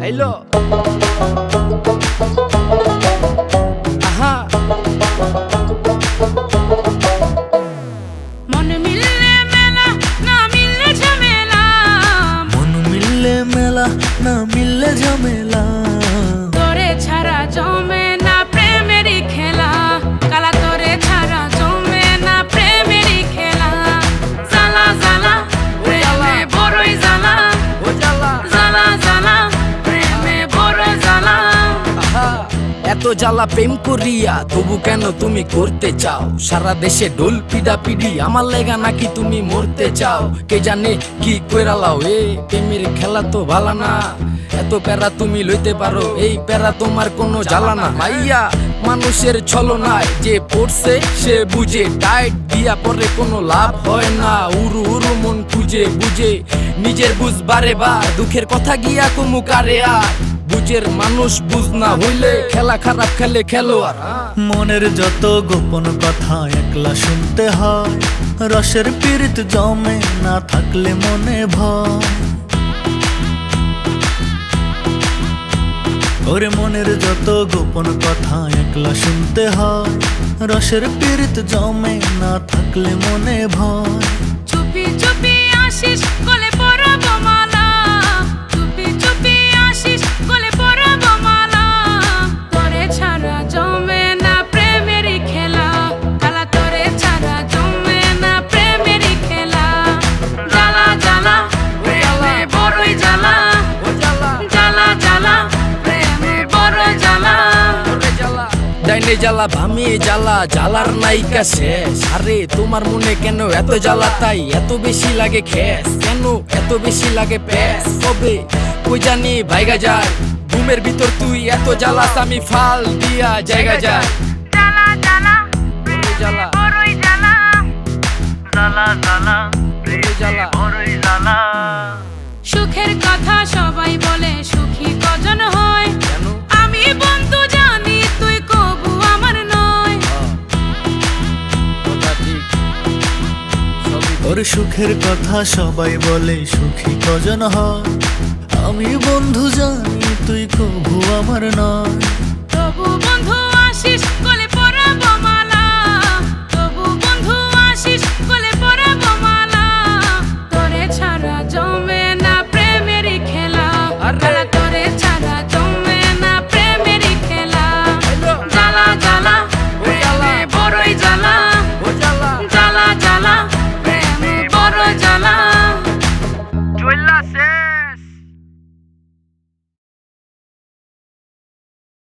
আইলো আহা মন মিললে মেলা না মিললে ঝামেলা, মন মিললে মেলা না মিললে ঝামেলা, তোরে ছাড়া জমে না প্রেমেরই খেলা, কালা তোরে ছাড়া জমে না প্রেমেরই খেলা। জ্বালা জ্বালা প্রেমে বড়ই জ্বালা, ও জ্বালা জ্বালা জ্বালা প্রেমে বড় জ্বালা। আহা এত জ্বালা প্রেম করিয়া তবু কেন তুমি করতে চাও? সারা দেশে ঢোল পিডা পিডি আমার লেগা নাকি তুমি মরতে চাও? কে জানে কি কইরালাও এ প্রেমের খেলা তো ভালা না। এত প্যারা তুমি লইতে পারো, এই প্যারা তোমার কোনো জ্বালা না। মাইয়া মানুষের ছলনায় যে পড়ছে সে বুঝে, টাইট দিয়া পরে কোনো লাভ হয় না। উরু উরু মন খুঁজে বুঝে নিজের বুঝ বারে বার, দুঃখের কথা গিয়া কুমু কারে আর। বুঝের মানুষ বুঝ না হইলে খেলা খারাপ খেলে খেলোয়াড়। মনের যত গোপন কথা একলা শুনতে হয়, রসের পীড়িত জমে না থাকলে মনে ভয়। ওরে মনের যত গোপন কথা একলা শুনতে হয়, রসের পীড়িত জমে না থাকলে মনে ভয়। চুপি চুপি আসিস গলে পরাব মালা, চুপি চুপি আসিস গলে পরাব মালা, তোরে ছাড়া জমে না প্রেমেরই খেলা, কালা তোরে ছাড়া জমে না প্রেমেরই খেলা। জ্বালা জ্বালা প্রেমে বড়ই জ্বালা, ও জ্বালা জ্বালা জ্বালা প্রেমে বড় জ্বালা। ডাইনে জ্বালা ভামে জ্বালা, জ্বালার নাইকা শেষ। আরে তোমার মনে কেন এত জ্বালা, তাই এত বেশি লাগে খেস? কেন এত বেশি লাগে প্যাস? কবে কই জানি ভাইগা যায় ঘুমের ভিতর তুই এত জ্বালাস, আমি ফাল দিয়া জায়গা যায়। জ্বালা জ্বালা বড়ই জ্বালা বড়ই জ্বালা, জ্বালা জ্বালা বড়ই জ্বালা বড়ই জ্বালা। সুখের কথা সবাই বলে সুখী কজন হয়, কেন আমি বন্ধু জানি তুই কবু আমার নয়। কথা ঠিক সবই ওর সুখের কথা সবাই বলে সুখী কজন হয়, আমি বন্ধু জানি তুই কভু আমার নয়।